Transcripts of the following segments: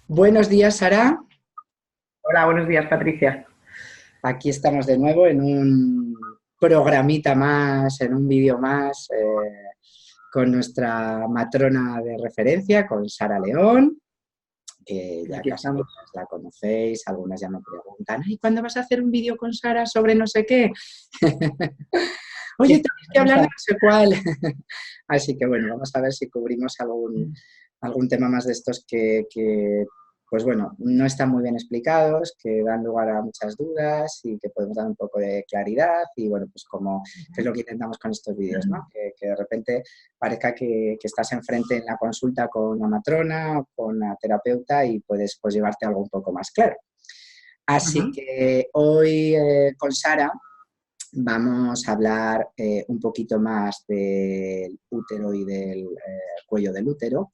Buenos días, Sara. Hola, buenos días, Patricia. Aquí estamos de nuevo en un programita más, en un vídeo más, con nuestra matrona de referencia, con Sara León, que ya Aquí casi estamos. todas la conocéis. Algunas ya me preguntan, ay, ¿cuándo vas a hacer un vídeo con Sara sobre no sé qué? Aquí Oye, tenéis que estamos. hablar de no sé cuál. Así que bueno, vamos a ver si cubrimos algún tema más de estos que, pues bueno, no están muy bien explicados, que dan lugar a muchas dudas y que podemos dar un poco de claridad y bueno, pues como que es lo que intentamos con estos vídeos, ¿no? Que de repente parezca que estás enfrente en la consulta con una matrona o con una terapeuta y puedes pues llevarte algo un poco más claro. Así Ujú. que hoy con Sara vamos a hablar un poquito más del útero y del cuello del útero, Ujú.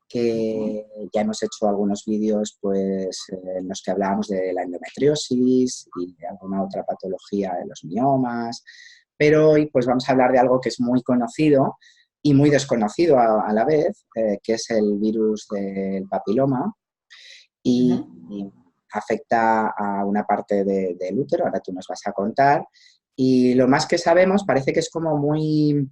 que ya hemos hecho algunos vídeos pues, en los que hablábamos de la endometriosis y de alguna otra patología de los miomas, pero hoy pues vamos a hablar de algo que es muy conocido y muy desconocido a la vez, que es el virus del papiloma y Ujú. afecta a una parte del útero, ahora tú nos vas a contar, y lo más que sabemos parece que es como muy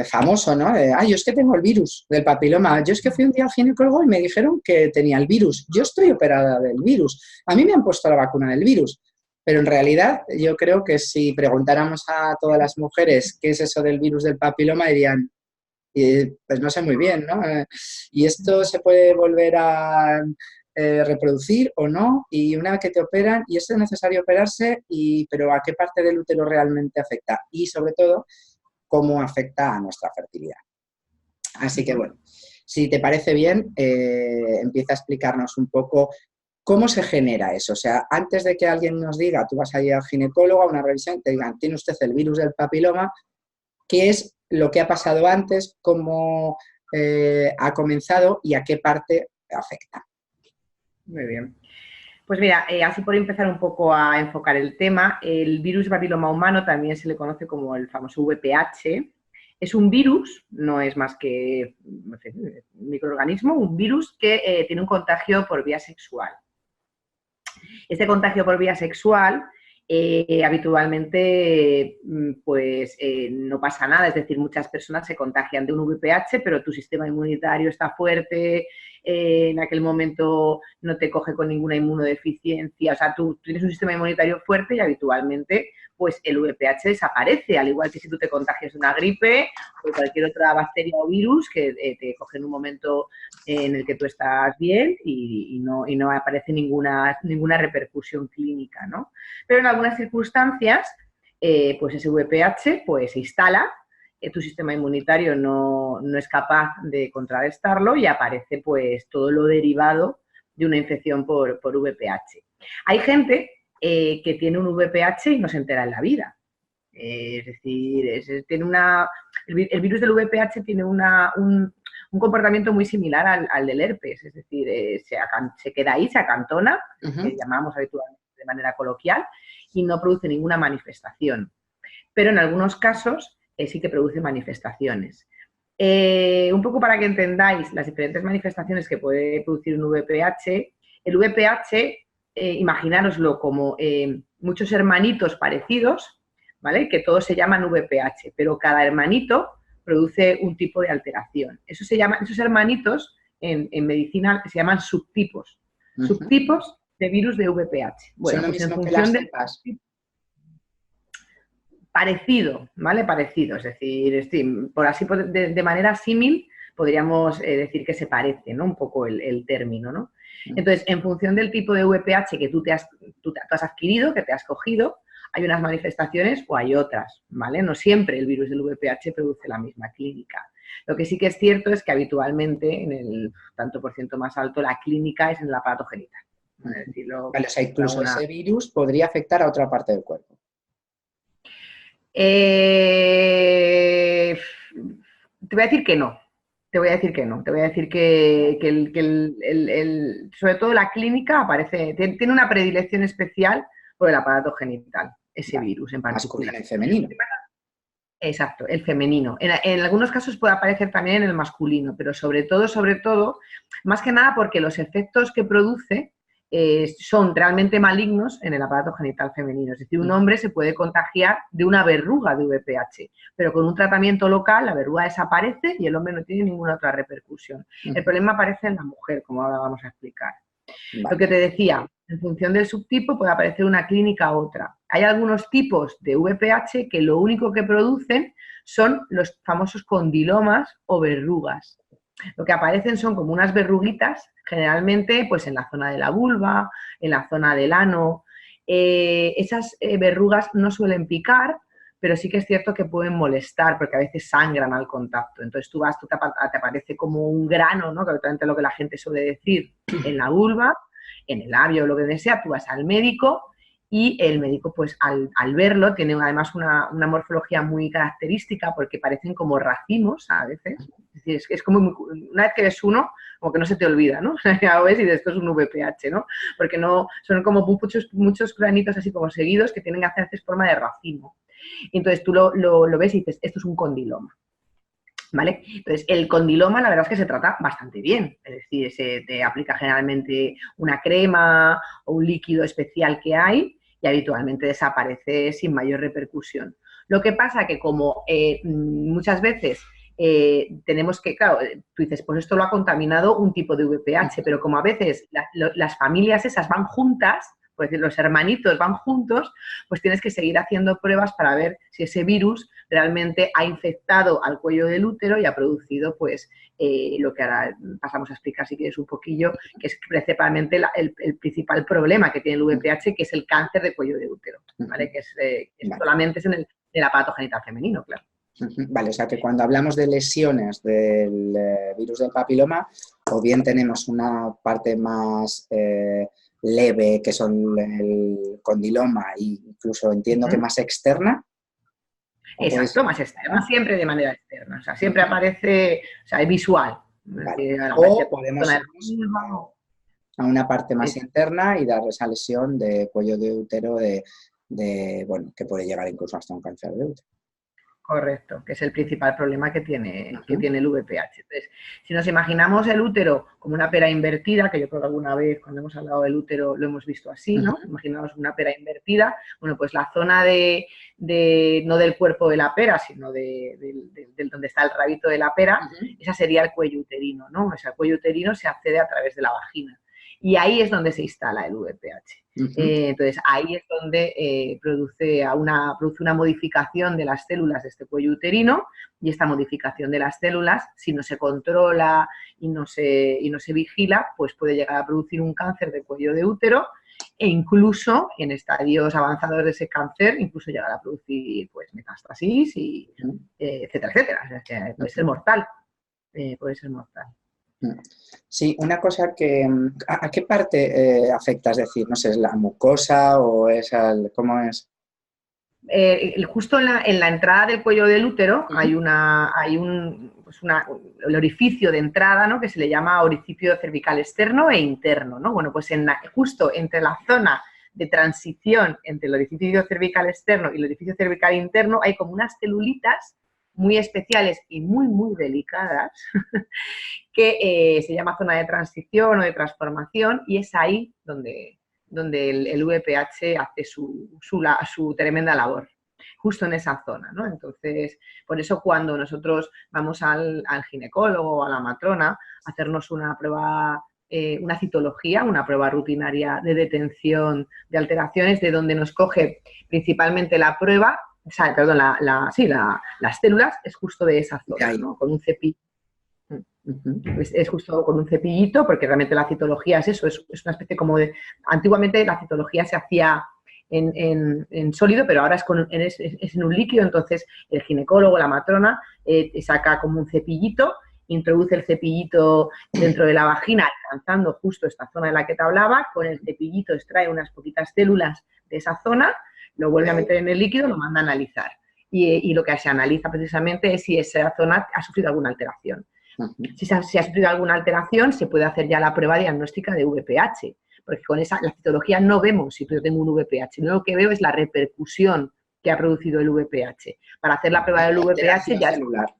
famoso, ¿no? Ay, yo es que tengo el virus del papiloma, yo es que fui un día al ginecólogo y me dijeron que tenía el virus, yo estoy operada del virus, a mí me han puesto la vacuna del virus, pero en realidad yo creo que si preguntáramos a todas las mujeres qué es eso del virus del papiloma, dirían, pues no sé muy bien, ¿no? Y esto se puede volver a reproducir o no, y una vez que te operan, y es necesario operarse, pero ¿a qué parte del útero realmente afecta? Y sobre todo, ¿cómo afecta a nuestra fertilidad? Así que Ujú. bueno, si te parece bien, empieza a explicarnos un poco cómo se genera eso. O sea, antes de que alguien nos diga, tú vas a ir al ginecólogo a una revisión, te digan, tiene usted el virus del papiloma, qué es lo que ha pasado antes, cómo ha comenzado y a qué parte afecta. Muy bien. Pues mira, así por empezar un poco a enfocar el tema, el virus papiloma humano también se le conoce como el famoso VPH. Es un virus, no es más que no sé, un microorganismo, un virus que tiene un contagio por vía sexual. Este contagio por vía sexual habitualmente pues no pasa nada, es decir, muchas personas se contagian de un VPH, pero tu sistema inmunitario está fuerte, en aquel momento no te coge con ninguna inmunodeficiencia, o sea, tú tienes un sistema inmunitario fuerte y habitualmente pues el VPH desaparece, al igual que si tú te contagias de una gripe o de cualquier otra bacteria o virus que te coge en un momento en el que tú estás bien y no aparece ninguna repercusión clínica, ¿no? Pero en algunas circunstancias, pues ese VPH pues, se instala, tu sistema inmunitario no es capaz de contrarrestarlo y aparece pues todo lo derivado de una infección por VPH. Hay gente que tiene un VPH y no se entera en la vida. Es decir, tiene el virus del VPH tiene un comportamiento muy similar al del herpes, es decir, se queda ahí, se acantona, Uh que -huh. llamamos habitualmente de manera coloquial, y no produce ninguna manifestación. Pero en algunos casos sí que produce manifestaciones. Un poco para que entendáis las diferentes manifestaciones que puede producir un VPH, el VPH, imaginároslo como muchos hermanitos parecidos, ¿vale? Que todos se llaman VPH, pero cada hermanito produce un tipo de alteración. Esos hermanitos en medicina se llaman subtipos, Uh -huh. subtipos de virus de VPH. Son Bueno, lo pues en mismo que las función del cepas. parecido, ¿vale? Parecido, es decir, por así de manera símil podríamos decir que se parece, ¿no? Un poco el término, ¿no? Entonces, en función del tipo de VPH que tú has adquirido, que te has cogido, hay unas manifestaciones o hay otras, ¿vale? No siempre el virus del VPH produce la misma clínica. Lo que sí que es cierto es que habitualmente, en el tanto por ciento más alto, la clínica es en el aparato genital. Uh ¿Vale? Es -huh. decirlo Vale, o sea, de incluso alguna. ese virus podría afectar a otra parte del cuerpo. Eh, te voy a decir que no. Te voy a decir que no. Te voy a decir que sobre todo la clínica aparece, tiene una predilección especial por el aparato genital, ese Vale. virus en particular. Masculino y femenino. Exacto, el femenino. En algunos casos puede aparecer también en el masculino, pero sobre todo, más que nada porque los efectos que produce son realmente malignos en el aparato genital femenino. Es decir, un hombre se puede contagiar de una verruga de VPH, pero con un tratamiento local la verruga desaparece y el hombre no tiene ninguna otra repercusión. El problema aparece en la mujer, como ahora vamos a explicar. Vale. Lo que te decía, en función del subtipo puede aparecer una clínica u otra. Hay algunos tipos de VPH que lo único que producen son los famosos condilomas o verrugas. Lo que aparecen son como unas verruguitas, generalmente pues en la zona de la vulva, en la zona del ano. Esas verrugas no suelen picar, pero sí que es cierto que pueden molestar porque a veces sangran al contacto. Entonces tú te aparece como un grano, ¿no? Que es lo que la gente suele decir, en la vulva, en el labio o lo que sea, tú vas al médico y el médico, pues al verlo, tiene además una morfología muy característica porque parecen como racimos a veces. Es decir, es como, una vez que ves uno, como que no se te olvida, ¿no? Ya ves y dices, esto es un VPH, ¿no? Porque no, son como muchos granitos así como seguidos que tienen que hacerse forma de racimo. Entonces tú lo ves y dices, esto es un condiloma. ¿Vale? Entonces, el condiloma la verdad es que se trata bastante bien, es decir, se te aplica generalmente una crema o un líquido especial que hay y habitualmente desaparece sin mayor repercusión. Lo que pasa que como muchas veces tenemos que, claro, tú dices, pues esto lo ha contaminado un tipo de VPH, pero como a veces las familias esas van juntas, pues los hermanitos van juntos, pues tienes que seguir haciendo pruebas para ver si ese virus realmente ha infectado al cuello del útero y ha producido pues lo que ahora pasamos a explicar si quieres un poquillo, que es principalmente el principal problema que tiene el VPH, que es el cáncer de cuello de útero, ¿vale? Que solamente es en el aparato genital femenino, claro. Vale, o sea que cuando hablamos de lesiones del virus del papiloma, o bien tenemos una parte más leve, que son el condiloma, e incluso entiendo que más externa. Exacto, más externa, siempre de manera externa, o sea, siempre aparece, o sea, es visual. Vale. O podemos ir a una parte más interna y dar esa lesión de cuello de útero bueno, que puede llegar incluso hasta un cáncer de útero. Correcto, que es el principal problema que tiene el VPH. Entonces, si nos imaginamos el útero como una pera invertida, que yo creo que alguna vez cuando hemos hablado del útero lo hemos visto así, ¿no? Imaginamos una pera invertida, bueno, pues la zona no del cuerpo de la pera, sino de donde está el rabito de la pera, esa sería el cuello uterino, ¿no? O sea, el cuello uterino se accede a través de la vagina. Y ahí es donde se instala el VPH. Entonces, ahí es donde produce una modificación de las células de este cuello uterino y esta modificación de las células, si no se controla y no se vigila, pues puede llegar a producir un cáncer de cuello de útero e incluso en estadios avanzados de ese cáncer, incluso llegar a producir pues metástasis y etcétera, etcétera. O sea, que puede ser mortal. Puede ser mortal. Sí, una cosa que... ¿A qué parte afecta? Es decir, no sé, ¿es la mucosa o cómo es? Justo en la entrada del cuello del útero hay el orificio de entrada, ¿no? Que se le llama orificio cervical externo e interno, ¿no? Bueno, pues justo entre la zona de transición entre el orificio cervical externo y el orificio cervical interno hay como unas celulitas muy especiales y muy, muy delicadas que se llama zona de transición o de transformación y es ahí donde el VPH hace su tremenda labor, justo en esa zona, ¿no? Entonces, por eso cuando nosotros vamos al ginecólogo o a la matrona a hacernos una prueba, una citología, una prueba rutinaria de detención de alteraciones, de donde nos coge principalmente la prueba, o sea, perdón, las células, es justo de esa zona, ¿no? Con un cepillo. Es justo con un cepillito, porque realmente la citología es eso, es una especie como de... Antiguamente la citología se hacía en sólido, pero ahora es en un líquido, entonces el ginecólogo, la matrona, saca como un cepillito, introduce el cepillito dentro de la vagina, alcanzando justo esta zona de la que te hablaba, con el cepillito extrae unas poquitas células de esa zona, lo vuelve a meter en el líquido, lo manda a analizar. Y lo que se analiza precisamente es si esa zona ha sufrido alguna alteración. Si ha sufrido alguna alteración, se puede hacer ya la prueba diagnóstica de VPH, porque con la citología no vemos si yo tengo un VPH, lo que veo es la repercusión que ha producido el VPH. Para hacer la prueba del VPH ya es... celular.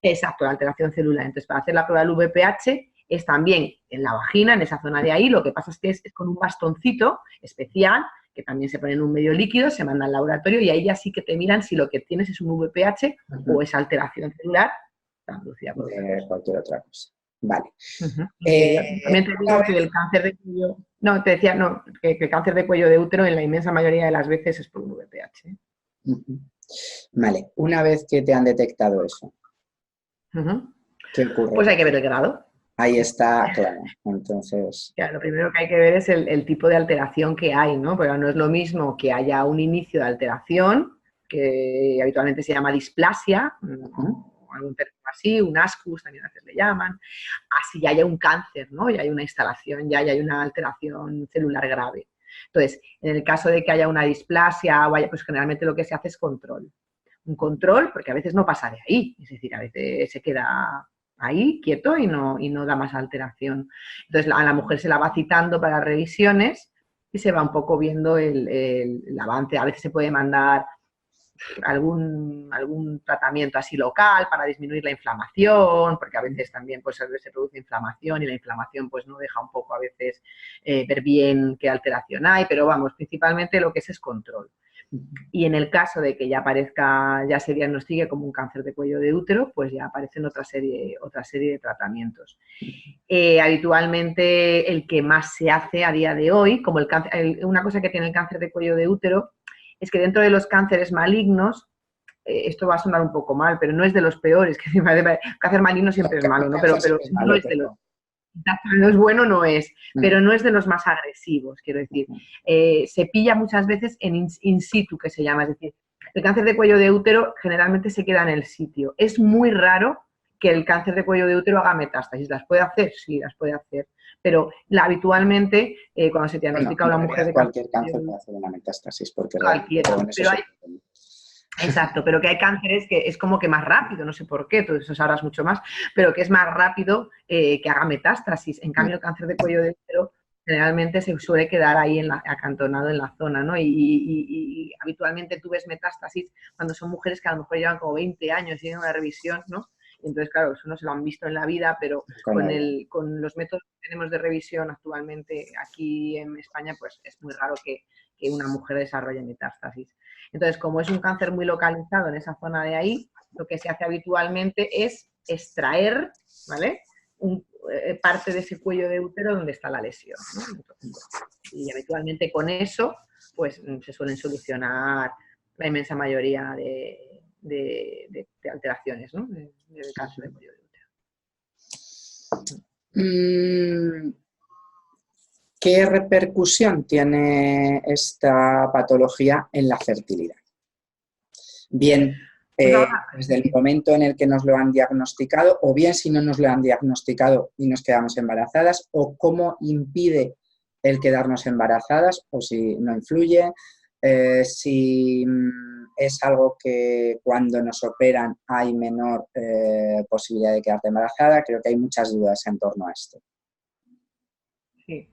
Exacto, la alteración celular. Entonces, para hacer la prueba del VPH es también en la vagina, en esa zona de ahí. Lo que pasa es que es con un bastoncito especial, que también se pone en un medio líquido, se manda al laboratorio y ahí ya sí que te miran si lo que tienes es un VPH o es alteración celular producida por cualquier otra cosa. Vale. También te digo que el cáncer de cuello... No, te decía, no, que el cáncer de cuello de útero en la inmensa mayoría de las veces es por un VPH. Vale, una vez que te han detectado eso, ¿qué ocurre? Pues hay que ver el grado. Ahí está, claro. Entonces... Ya, lo primero que hay que ver es el tipo de alteración que hay, ¿no? Porque no es lo mismo que haya un inicio de alteración, que habitualmente se llama displasia, o algún término así, un ascus también a veces le llaman, así ya haya un cáncer, ¿no? Ya hay una instalación, ya hay una alteración celular grave. Entonces, en el caso de que haya una displasia, pues generalmente lo que se hace es control. Un control, porque a veces no pasa de ahí, es decir, a veces se queda ahí quieto y no da más alteración. Entonces a la mujer se la va citando para revisiones y se va un poco viendo el avance. A veces se puede mandar algún tratamiento así local para disminuir la inflamación, porque a veces también pues, se produce inflamación y la inflamación pues no deja un poco a veces ver bien qué alteración hay, pero vamos, principalmente lo que es control. Y en el caso de que ya aparezca, ya se diagnostique como un cáncer de cuello de útero, pues ya aparecen otra serie de tratamientos. Habitualmente el que más se hace a día de hoy, como el cáncer, una cosa que tiene el cáncer de cuello de útero, es que dentro de los cánceres malignos, esto va a sonar un poco mal, pero no es de los peores, que cáncer maligno siempre es malo, ¿no? Pero no es de los... No es bueno, no es, pero no es de los más agresivos, quiero decir. Se pilla muchas veces en in situ, que se llama, es decir, el cáncer de cuello de útero generalmente se queda en el sitio. Es muy raro que el cáncer de cuello de útero haga metástasis. ¿Las puede hacer? Sí, las puede hacer. Pero habitualmente, cuando se diagnostica a una mujer de cualquier cáncer puede hacer una metástasis, porque cualquiera, pero hay... Exacto, pero que hay cánceres que es como que más rápido, no sé por qué, tú eso sabrás mucho más, pero que es más rápido que haga metástasis. En cambio, el cáncer de cuello de útero generalmente se suele quedar ahí acantonado en la zona, ¿no? Y habitualmente tú ves metástasis cuando son mujeres que a lo mejor llevan como 20 años y tienen una revisión, ¿no? Entonces, claro, eso no se lo han visto en la vida, pero con los métodos que tenemos de revisión actualmente aquí en España, pues es muy raro que una mujer desarrolle metástasis. Entonces, como es un cáncer muy localizado en esa zona de ahí, lo que se hace habitualmente es extraer, ¿vale? Parte de ese cuello de útero donde está la lesión, ¿no? Entonces, y habitualmente con eso, pues se suelen solucionar la inmensa mayoría de alteraciones, ¿no? Del cáncer de cuello de útero. ¿Qué repercusión tiene esta patología en la fertilidad? Bien, desde el momento en el que nos lo han diagnosticado, o bien si no nos lo han diagnosticado y nos quedamos embarazadas, o cómo impide el quedarnos embarazadas, o si no influye, si es algo que cuando nos operan hay menor posibilidad de quedarte embarazada. Creo que hay muchas dudas en torno a esto. Sí.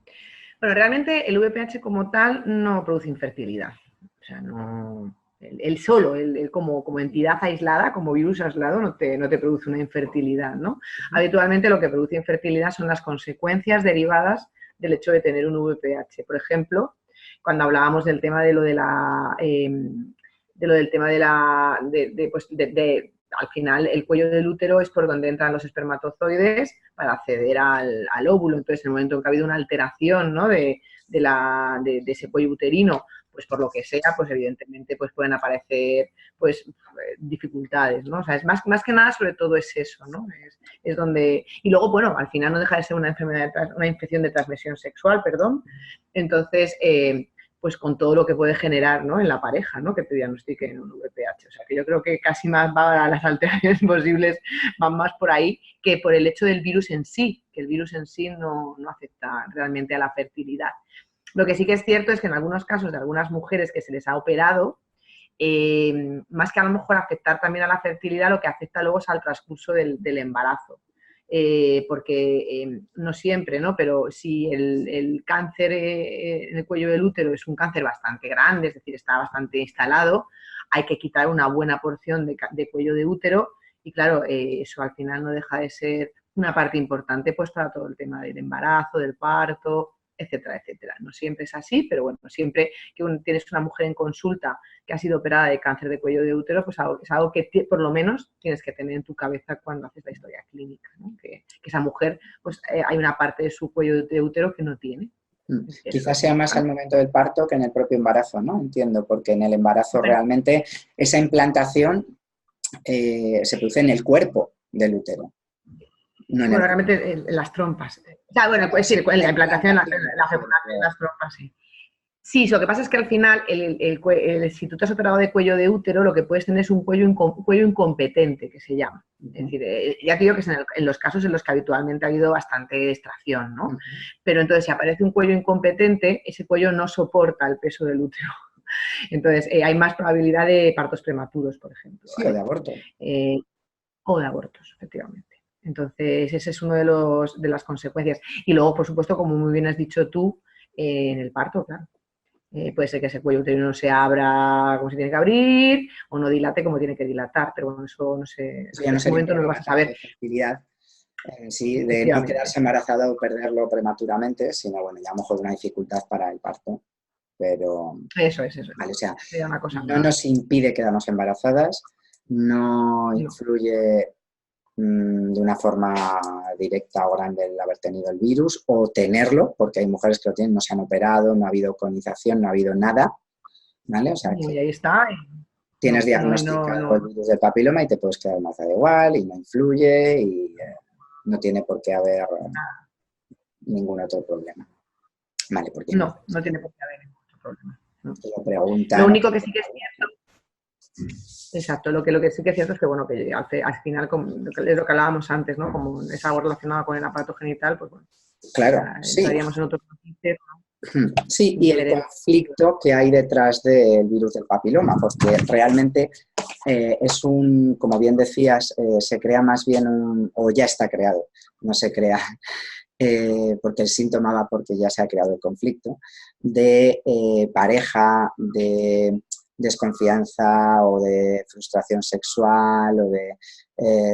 Bueno, realmente el VPH como tal no produce infertilidad. O sea, no... Él solo, como entidad aislada, como virus aislado, no te produce una infertilidad, ¿no? Habitualmente lo que produce infertilidad son las consecuencias derivadas del hecho de tener un VPH. Por ejemplo, cuando hablábamos del tema de lo de la... al final, el cuello del útero es por donde entran los espermatozoides para acceder al óvulo. Entonces, en el momento en que ha habido una alteración, ¿no? de ese cuello uterino, pues por lo que sea, pues evidentemente pues pueden aparecer pues dificultades, ¿no? O sea, es más que nada sobre todo es eso, ¿no? Es donde... Y luego, bueno, al final no deja de ser una enfermedad, una infección de transmisión sexual, perdón. Entonces, pues con todo lo que puede generar, ¿no? En la pareja, ¿no? Que te diagnostiquen un VPH. O sea, que yo creo que casi más va a las alteraciones posibles, van más por ahí que por el hecho del virus en sí, que el virus en sí no afecta realmente a la fertilidad. Lo que sí que es cierto es que en algunos casos de algunas mujeres que se les ha operado, más que a lo mejor afectar también a la fertilidad, lo que afecta luego es al transcurso del embarazo. porque no siempre, ¿no? Pero si el cáncer en el cuello del útero es un cáncer bastante grande, es decir, está bastante instalado, hay que quitar una buena porción de cuello de útero y claro, eso al final no deja de ser una parte importante pues para todo el tema del embarazo, del parto, etcétera, etcétera. No siempre es así, pero bueno, siempre que tienes una mujer en consulta que ha sido operada de cáncer de cuello de útero, pues es algo que por lo menos tienes que tener en tu cabeza cuando haces la historia clínica, ¿no? Que esa mujer, pues hay una parte de su cuello de útero que no tiene. Quizás sea más al momento del parto que en el propio embarazo, ¿no? Entiendo, porque en el embarazo realmente esa implantación se produce en el cuerpo del útero. No bueno, realmente en las trompas. O sea, bueno, pues sí, la implantación, la fecundación en las trompas, sí. Sí, lo que pasa es que al final, si tú te has operado de cuello de útero, lo que puedes tener es un cuello incompetente, que se llama. Es decir, ya te digo que es en los casos en los que habitualmente ha habido bastante extracción, ¿no? Pero entonces, si aparece un cuello incompetente, ese cuello no soporta el peso del útero. Entonces, hay más probabilidad de partos prematuros, por ejemplo. Sí, o de aborto. O de abortos, efectivamente. Entonces, ese es uno de las consecuencias. Y luego, por supuesto, como muy bien has dicho tú, en el parto, claro. Puede ser que ese cuello uterino no se abra como se tiene que abrir o no dilate como tiene que dilatar, pero bueno, eso no sé, en ese momento no lo vas a saber. Sí, de no quedarse embarazada o perderlo prematuramente, sino bueno, ya a lo mejor una dificultad para el parto, pero... Eso. Vale, o sea, una cosa no nos impide quedarnos embarazadas, no influye de una forma directa o grande el haber tenido el virus o tenerlo, porque hay mujeres que lo tienen, no se han operado, no ha hado colonización, no ha habido nada, ¿vale? O sea, y ahí está. Tienes diagnosticado el virus del papiloma y te puedes quedar embarazada igual y no influye y no tiene por qué haber ningún otro problema. Vale, porque no tiene por qué haber ningún otro problema. Lo único que sí que es cierto. Exacto, lo que sí que es cierto es que, bueno, que al final, es lo que hablábamos antes, ¿no? Como es algo relacionado con el aparato genital, pues bueno, claro, entraríamos en otro concepto, ¿no? Sí, y el conflicto que hay detrás del virus del papiloma, porque realmente es como bien decías, se crea más bien o ya está creado, no se crea, porque el síntoma va porque ya se ha creado el conflicto, de pareja, de desconfianza o de frustración sexual o de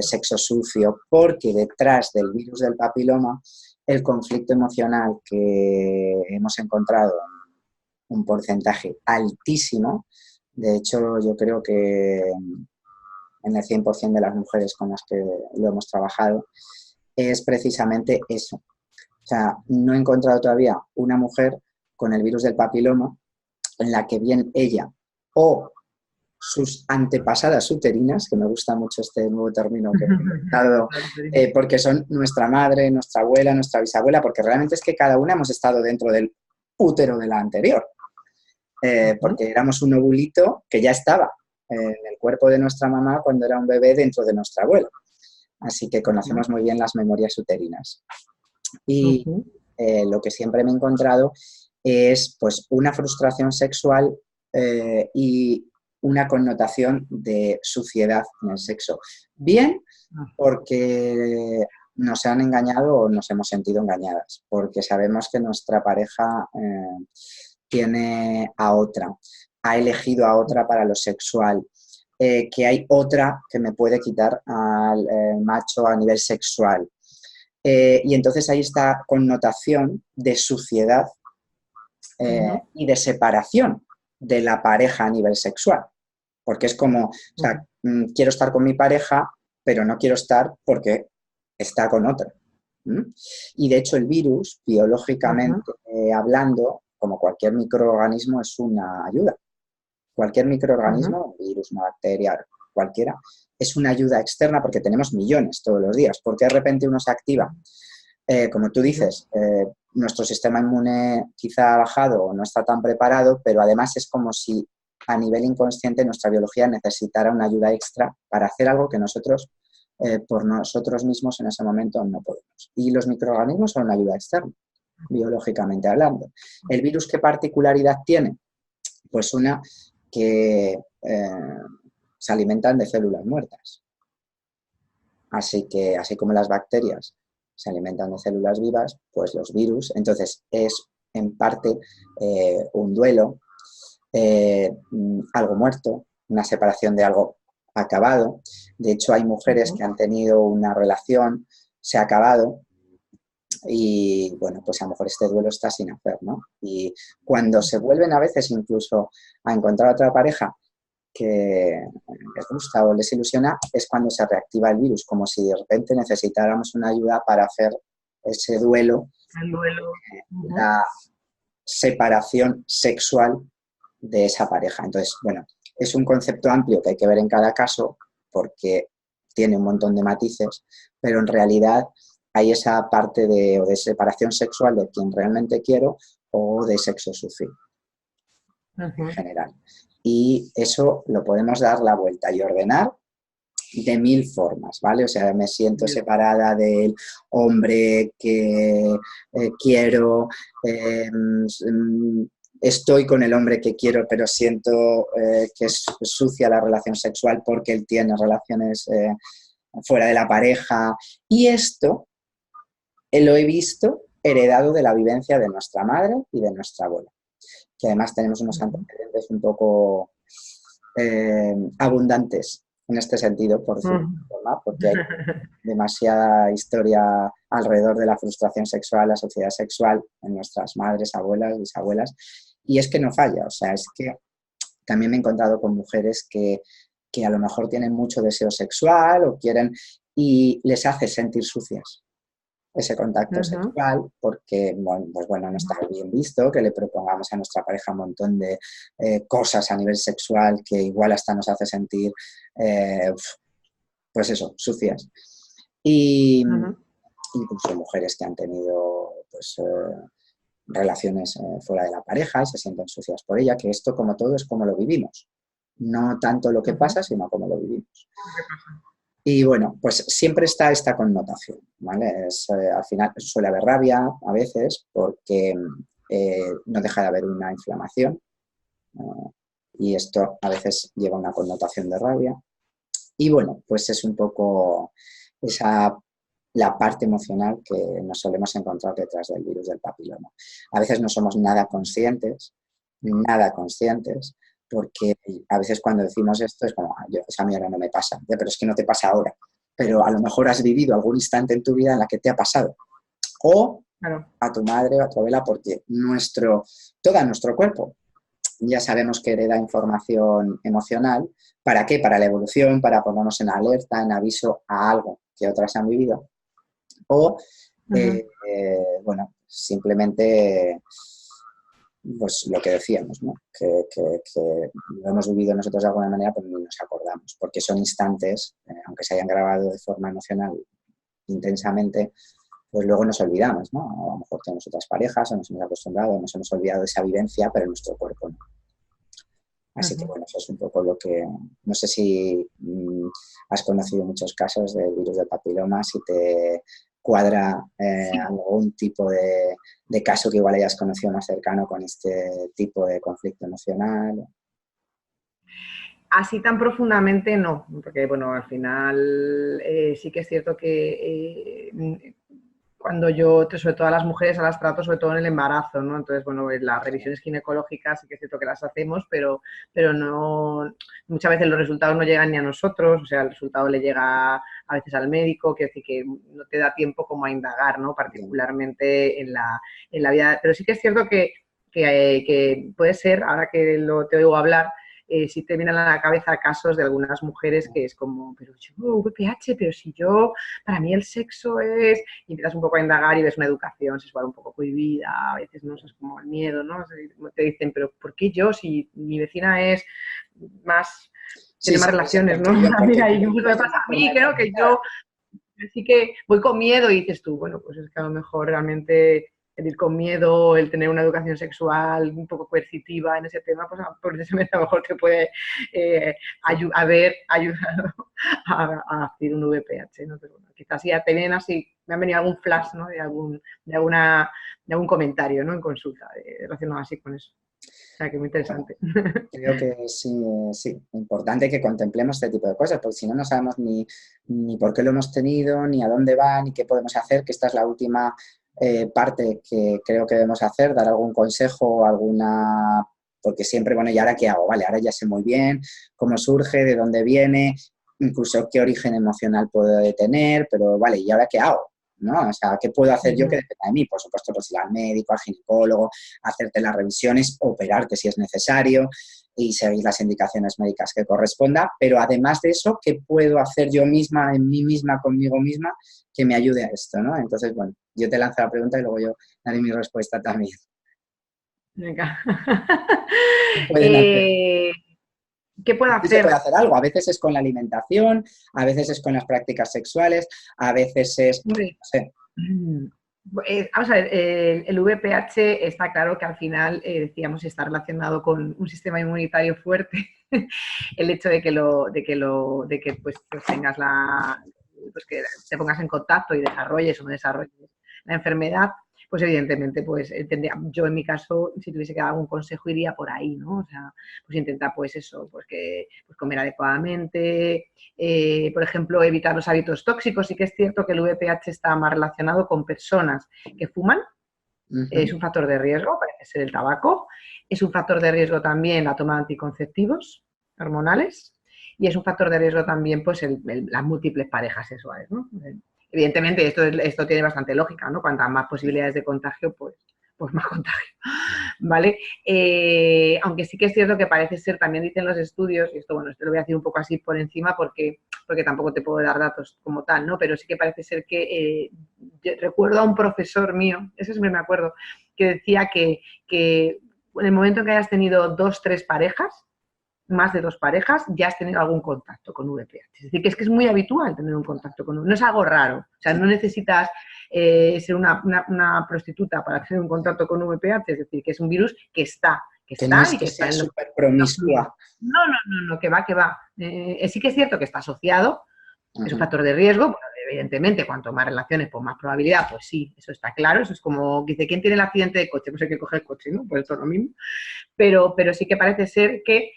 sexo sucio, porque detrás del virus del papiloma el conflicto emocional que hemos encontrado un porcentaje altísimo, de hecho yo creo que en el 100% de las mujeres con las que lo hemos trabajado, es precisamente eso. O sea, no he encontrado todavía una mujer con el virus del papiloma en la que bien ella o sus antepasadas uterinas, que me gusta mucho este nuevo término que he inventado, porque son nuestra madre, nuestra abuela, nuestra bisabuela, porque realmente es que cada una hemos estado dentro del útero de la anterior, porque éramos un ovulito que ya estaba en el cuerpo de nuestra mamá cuando era un bebé dentro de nuestra abuela. Así que conocemos muy bien las memorias uterinas. Y lo que siempre me he encontrado es pues una frustración sexual y una connotación de suciedad en el sexo. Bien, porque nos han engañado o nos hemos sentido engañadas, porque sabemos que nuestra pareja tiene a otra, ha elegido a otra para lo sexual, que hay otra que me puede quitar al macho a nivel sexual. Y entonces hay esta connotación de suciedad y de separación de la pareja a nivel sexual. Porque es como, o sea, quiero estar con mi pareja, pero no quiero estar porque está con otra. Y de hecho el virus, biológicamente hablando, como cualquier microorganismo, es una ayuda. Cualquier microorganismo, un virus, una bacteria, cualquiera, es una ayuda externa porque tenemos millones todos los días. Porque de repente uno se activa, como tú dices, nuestro sistema inmune quizá ha bajado o no está tan preparado, pero además es como si a nivel inconsciente nuestra biología necesitara una ayuda extra para hacer algo que nosotros, por nosotros mismos en ese momento no podemos. Y los microorganismos son una ayuda externa, biológicamente hablando. ¿El virus qué particularidad tiene? Pues una que se alimentan de células muertas. Así que, así como las bacterias se alimentan de células vivas, pues los virus, entonces es en parte un duelo, algo muerto, una separación de algo acabado. De hecho, hay mujeres que han tenido una relación, se ha acabado, y bueno, pues a lo mejor este duelo está sin hacer, ¿no? Y cuando se vuelven a veces incluso a encontrar otra pareja que les gusta o les ilusiona, es cuando se reactiva el virus, como si de repente necesitáramos una ayuda para hacer ese duelo, El duelo. la separación sexual de esa pareja. Entonces, bueno, es un concepto amplio que hay que ver en cada caso porque tiene un montón de matices, pero en realidad hay esa parte de, o de separación sexual de quien realmente quiero o de sexo sucio en general. Y eso lo podemos dar la vuelta y ordenar de 1000 formas, ¿vale? O sea, me siento separada del hombre que quiero, estoy con el hombre que quiero, pero siento que es sucia la relación sexual porque él tiene relaciones fuera de la pareja. Y esto lo he visto heredado de la vivencia de nuestra madre y de nuestra abuela, que además tenemos unos antecedentes un poco abundantes en este sentido, por decirlo de alguna forma, porque hay demasiada historia alrededor de la frustración sexual, la sociedad sexual en nuestras madres, abuelas, bisabuelas, y es que no falla, o sea, es que también me he encontrado con mujeres que a lo mejor tienen mucho deseo sexual o quieren y les hace sentir sucias ese contacto sexual porque, bueno, pues bueno, no está bien visto que le propongamos a nuestra pareja un montón de cosas a nivel sexual que igual hasta nos hace sentir, pues eso, sucias. Y incluso mujeres que han tenido pues, relaciones fuera de la pareja y se sienten sucias por ella, que esto, como todo, es como lo vivimos. No tanto lo que pasa, sino como lo vivimos. Y bueno, pues siempre está esta connotación, ¿vale? Al final suele haber rabia a veces porque no deja de haber una inflamación y esto a veces lleva una connotación de rabia. Y bueno, pues es un poco la parte emocional que nos solemos encontrar detrás del virus del papiloma. A veces no somos nada conscientes, porque a veces cuando decimos esto es como, eso a mí ahora no me pasa, pero es que no te pasa ahora, pero a lo mejor has vivido algún instante en tu vida en la que te ha pasado, o a tu madre o a tu abuela, porque todo nuestro cuerpo ya sabemos que hereda información emocional. ¿Para qué? Para la evolución, para ponernos en alerta, en aviso a algo que otras han vivido, o bueno, simplemente pues lo que decíamos, ¿no? Que lo hemos vivido nosotros de alguna manera, pero ni nos acordamos, porque son instantes, aunque se hayan grabado de forma emocional intensamente, pues luego nos olvidamos, ¿no? A lo mejor tenemos otras parejas, o nos hemos acostumbrado, nos hemos olvidado de esa vivencia, pero nuestro cuerpo no. Así que bueno, eso es un poco lo que... No sé si has conocido muchos casos del virus del papiloma, si te cuadra algún tipo de caso que igual hayas conocido más cercano con este tipo de conflicto emocional. Así tan profundamente no, porque bueno, al final sí que es cierto que cuando yo, sobre todo a las mujeres, las trato sobre todo en el embarazo, ¿no? Entonces, bueno, las revisiones ginecológicas sí que es cierto que las hacemos, pero no, muchas veces los resultados no llegan ni a nosotros, o sea, el resultado le llega a veces al médico, quiere decir que no te da tiempo como a indagar, ¿no? Particularmente en la vida. Pero sí que es cierto que puede ser, ahora que te oigo hablar, sí te vienen a la cabeza casos de algunas mujeres que es como, pero yo, VPH, pero si yo, para mí el sexo es... Y empiezas un poco a indagar y ves una educación sexual un poco prohibida, a veces no es como el miedo, ¿no? Te dicen, pero ¿por qué yo? Si mi vecina es más, tiene más relaciones, ¿no? Mira, y me pasa a mí, creo que yo... Así que voy con miedo y dices tú, bueno, pues es que a lo mejor realmente el ir con miedo, el tener una educación sexual un poco coercitiva en ese tema, pues precisamente a lo mejor te puede haber ayudado a hacer un VPH, ¿no? Pero bueno, quizás ya te vienen así, me han venido algún flash, ¿no? de algún comentario, ¿no? En consulta relacionado así con eso. O sea, que muy interesante. Creo que sí, sí, importante que contemplemos este tipo de cosas, porque si no, no sabemos ni por qué lo hemos tenido, ni a dónde va, ni qué podemos hacer, que esta es la última parte que creo que debemos hacer, dar algún consejo, alguna... Porque siempre, bueno, ¿y ahora qué hago? Vale, ahora ya sé muy bien cómo surge, de dónde viene, incluso qué origen emocional puede tener, pero vale, ¿y ahora qué hago? ¿No? O sea, ¿qué puedo hacer yo que dependa de mí? Por supuesto, pues ir al médico, al ginecólogo, hacerte las revisiones, operarte si es necesario y seguir las indicaciones médicas que corresponda, pero además de eso, ¿qué puedo hacer yo misma, en mí misma, conmigo misma, que me ayude a esto, ¿no? Entonces, bueno, yo te lanzo la pregunta y luego yo daré mi respuesta también. Venga. ¿Qué pueden hacer? ¿Qué puedo Sí se puede hacer? hacer algo, a veces es con la alimentación, a veces es con las prácticas sexuales, a veces es, Hombre, no sé. vamos a ver, el VPH está claro que al final, decíamos, está relacionado con un sistema inmunitario fuerte. El hecho de que pues tengas pues que te pongas en contacto y desarrolles o no desarrolles la enfermedad, pues evidentemente, pues yo en mi caso, si tuviese que dar algún consejo, iría por ahí, ¿no? O sea, pues intentar, pues eso, pues comer adecuadamente, por ejemplo, evitar los hábitos tóxicos. Sí que es cierto que el VPH está más relacionado con personas que fuman, es un factor de riesgo, parece ser el tabaco, es un factor de riesgo también la toma de anticonceptivos hormonales y es un factor de riesgo también pues las múltiples parejas sexuales, ¿no? Evidentemente esto tiene bastante lógica, ¿no? Cuantas más posibilidades de contagio, pues más contagio, ¿vale? Aunque sí que es cierto que parece ser, también dicen los estudios, y esto, bueno, esto lo voy a decir un poco así por encima porque tampoco te puedo dar datos como tal, ¿no? Pero sí que parece ser que recuerdo a un profesor mío, eso sí me acuerdo, que decía que en el momento en que hayas tenido 2, 3 parejas, más de 2 parejas, ya has tenido algún contacto con VPH. Es decir, que es muy habitual tener un contacto con VPH. No es algo raro. O sea, no necesitas ser una prostituta para tener un contacto con VPH. Es decir, que es un virus que está Que no es y que que está sea en los... súper promiscua. No, que va, que va. Sí que es cierto que está asociado, es un Uh-huh. factor de riesgo, bueno, evidentemente, cuanto más relaciones, pues más probabilidad, pues sí, eso está claro, eso es como, dice, ¿quién tiene el accidente de coche? Pues hay que coger el coche, ¿no? Pues esto es lo mismo, pero sí que parece ser que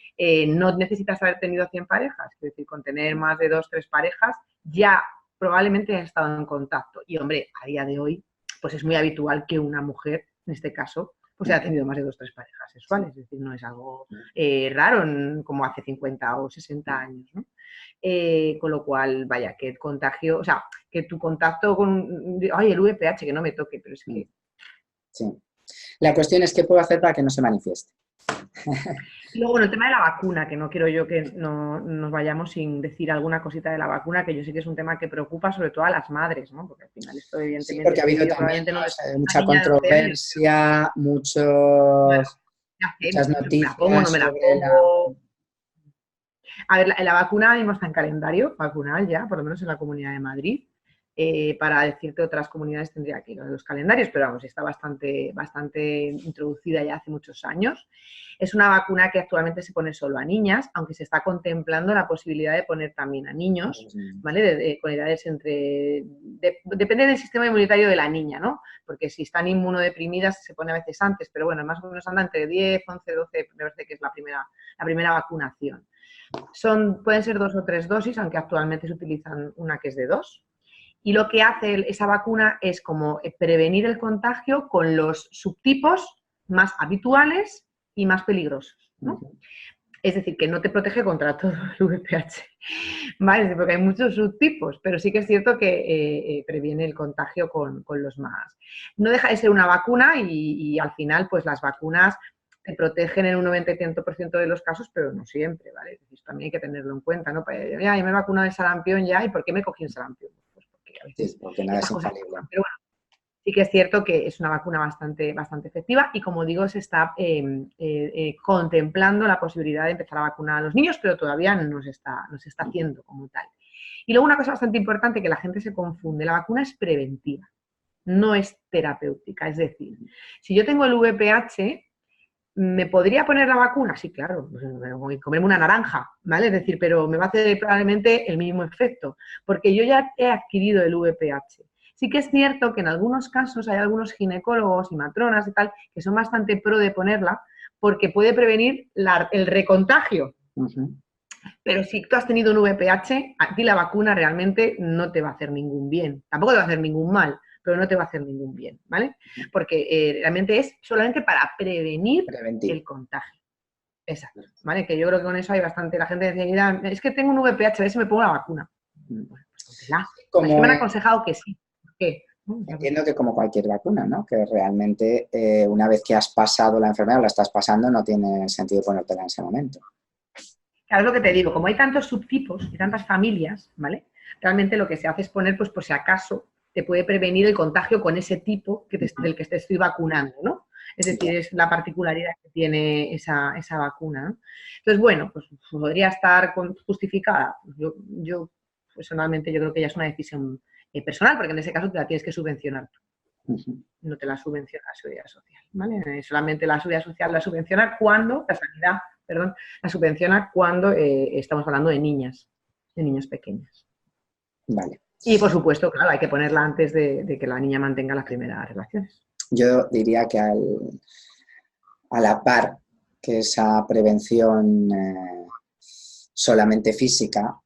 no necesitas haber tenido 100 parejas, es decir, con tener más de 2, 3 parejas, ya probablemente has estado en contacto, y hombre, a día de hoy, pues es muy habitual que una mujer, en este caso, pues haya tenido más de 2, 3 parejas sexuales, es decir, no es algo raro como hace 50 o 60 años, ¿no? Con lo cual, vaya, que el contagio, o sea, que tu contacto con, ay, el VPH, que no me toque, pero es que... Sí. La cuestión es qué puedo hacer para que no se manifieste. Y luego, bueno, el tema de la vacuna, que no quiero yo que no nos vayamos sin decir alguna cosita de la vacuna, que yo sé que es un tema que preocupa sobre todo a las madres, ¿no? Porque al final esto, Sí, evidentemente, porque ha este habido vídeo también, probablemente no ¿no? lo O esté sea, una mucha niña de 12 años, pero controversia, claro, ¿qué muchas hacemos? ¿Me la pongo, no noticias me la sobre la... pongo? A ver, la vacuna ahora mismo está en calendario vacunal ya, por lo menos en la Comunidad de Madrid. Para decirte otras comunidades tendría que ir a los calendarios, pero vamos, está bastante introducida ya hace muchos años. Es una vacuna que actualmente se pone solo a niñas, aunque se está contemplando la posibilidad de poner también a niños, ¿vale? Con edades depende del sistema inmunitario de la niña, ¿no? Porque si están inmunodeprimidas se pone a veces antes, pero bueno, más o menos anda entre 10, 11, 12, me parece que es la primera vacunación. Pueden ser 2 o 3 dosis, aunque actualmente se utilizan una que es de 2. Y lo que hace esa vacuna es como prevenir el contagio con los subtipos más habituales y más peligrosos, ¿no? Es decir, que no te protege contra todo el VPH, ¿vale? Porque hay muchos subtipos, pero sí que es cierto que previene el contagio con los más. No deja de ser una vacuna y al final, pues las vacunas te protegen en un 90 y tanto por ciento de los casos, pero no siempre, ¿vale? Entonces, también hay que tenerlo en cuenta, ¿no? Ya, yo me he vacunado de sarampión ya, ¿y por qué me cogí el sarampión? Pues porque a Sí, veces porque nada estas es cosas infalible. pasan, pero bueno, sí que es cierto que es una vacuna bastante efectiva y, como digo, se está contemplando la posibilidad de empezar a vacunar a los niños, pero todavía no se está haciendo como tal. Y luego una cosa bastante importante que la gente se confunde, la vacuna es preventiva, no es terapéutica. Es decir, si yo tengo el VPH, ¿me podría poner la vacuna? Sí, claro, pues, comerme una naranja, ¿vale? Es decir, pero me va a hacer probablemente el mismo efecto, porque yo ya he adquirido el VPH. Sí que es cierto que en algunos casos hay algunos ginecólogos y matronas y tal que son bastante pro de ponerla, porque puede prevenir el recontagio. Pero si tú has tenido un VPH, a ti la vacuna realmente no te va a hacer ningún bien. Tampoco te va a hacer ningún mal, pero no te va a hacer ningún bien, ¿vale? Porque realmente es solamente para prevenir el contagio. Exacto, ¿vale? Que yo creo que con eso hay bastante. La gente decía, mira, es que tengo un VPH, a ver si me pongo la vacuna. Bueno, pues es que me han aconsejado que sí. ¿Qué? Entiendo que como cualquier vacuna, ¿no? Que realmente una vez que has pasado la enfermedad o la estás pasando, no tiene sentido ponértela en ese momento. Claro, es lo que te digo, como hay tantos subtipos y tantas familias, ¿vale? Realmente lo que se hace es poner, pues por si acaso, te puede prevenir el contagio con ese tipo del que te estoy vacunando, ¿no? Es decir, es la particularidad que tiene esa vacuna, ¿no? Entonces, bueno, pues podría estar justificada. Yo personalmente, yo creo que ya es una decisión personal, porque en ese caso te la tienes que subvencionar tú. No te la subvenciona la Seguridad Social, ¿vale? Solamente la Seguridad Social la subvenciona cuando, la sanidad, perdón, la subvenciona cuando estamos hablando de niñas pequeñas. Vale. Y por supuesto, claro, hay que ponerla antes de que la niña mantenga las primeras relaciones. Yo diría que a la par que esa prevención solamente física,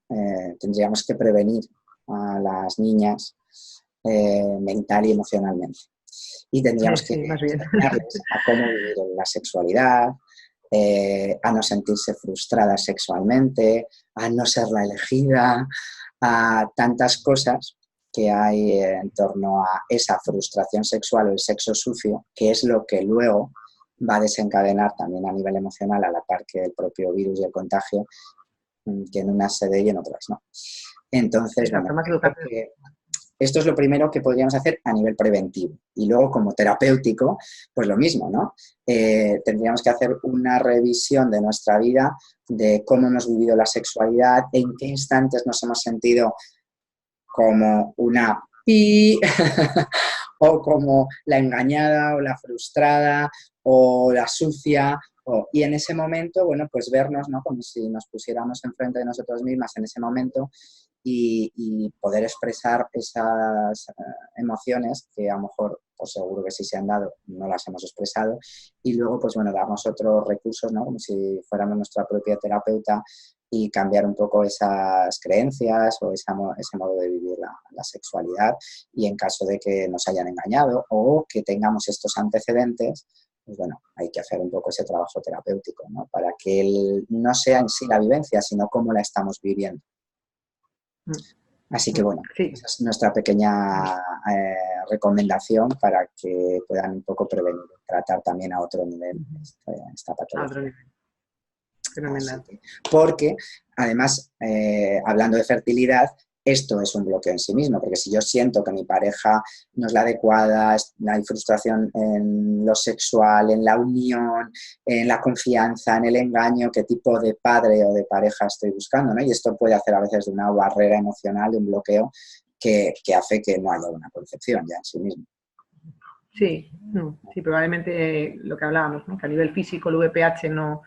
tendríamos que prevenir a las niñas mental y emocionalmente. Y tendríamos que enseñarles a cómo vivir la sexualidad, a no sentirse frustradas sexualmente, a no ser la elegida, a tantas cosas que hay en torno a esa frustración sexual o el sexo sucio, que es lo que luego va a desencadenar también a nivel emocional, a la par que el propio virus y el contagio, que en unas se dé y en otras no. Entonces, bueno, esto es lo primero que podríamos hacer a nivel preventivo. Y luego, como terapéutico, pues lo mismo, ¿no? Tendríamos que hacer una revisión de nuestra vida, de cómo hemos vivido la sexualidad, en qué instantes nos hemos sentido como una pi o como la engañada o la frustrada o la sucia. Y en ese momento, bueno, pues vernos, ¿no? Como si nos pusiéramos enfrente de nosotros mismas en ese momento y poder expresar esas emociones que a lo mejor, pues seguro que sí se han dado, no las hemos expresado, y luego, pues bueno, darnos otros recursos, ¿no? Como si fuéramos nuestra propia terapeuta y cambiar un poco esas creencias o ese modo de vivir la sexualidad, y en caso de que nos hayan engañado o que tengamos estos antecedentes, pues bueno, hay que hacer un poco ese trabajo terapéutico, ¿no? Para que no sea en sí la vivencia, sino cómo la estamos viviendo. Así que bueno, sí, esa es nuestra pequeña recomendación para que puedan un poco prevenir, tratar también a otro nivel esta patología. Porque, además, hablando de fertilidad, esto es un bloqueo en sí mismo, porque si yo siento que mi pareja no es la adecuada, hay frustración en lo sexual, en la unión, en la confianza, en el engaño, qué tipo de padre o de pareja estoy buscando, ¿no? Y esto puede hacer a veces de una barrera emocional, de un bloqueo que hace que no haya una concepción ya en sí mismo. Sí, sí, probablemente lo que hablábamos, ¿no? Que a nivel físico el VPH no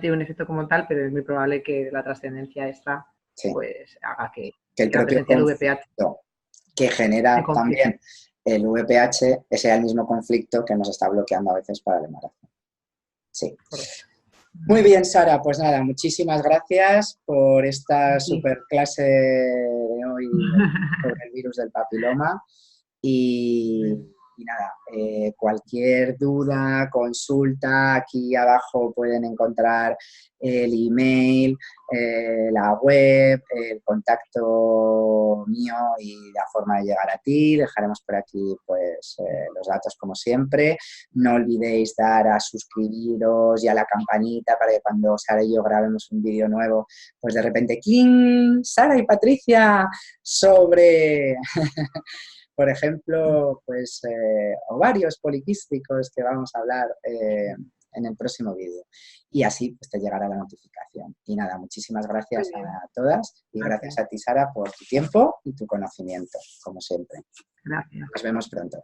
tiene un efecto como tal, pero es muy probable que la trascendencia esta pues haga que el propio conflicto que genera también el VPH sea el mismo conflicto que nos está bloqueando a veces para el embarazo. Sí. Correcto. Muy bien, Sara, pues nada, muchísimas gracias por esta super clase de hoy sobre el virus del papiloma y nada, cualquier duda, consulta, aquí abajo pueden encontrar el email, la web, el contacto mío y la forma de llegar a ti. Dejaremos por aquí pues los datos como siempre. No olvidéis dar a suscribiros y a la campanita para que cuando Sara y yo grabemos un vídeo nuevo, pues de repente ¡cling! Sara y Patricia sobre... Por ejemplo, pues ovarios poliquísticos, que vamos a hablar en el próximo vídeo. Y así pues te llegará la notificación. Y nada, muchísimas gracias a todas y gracias a ti, Sara, por tu tiempo y tu conocimiento, como siempre. Gracias. Nos vemos pronto.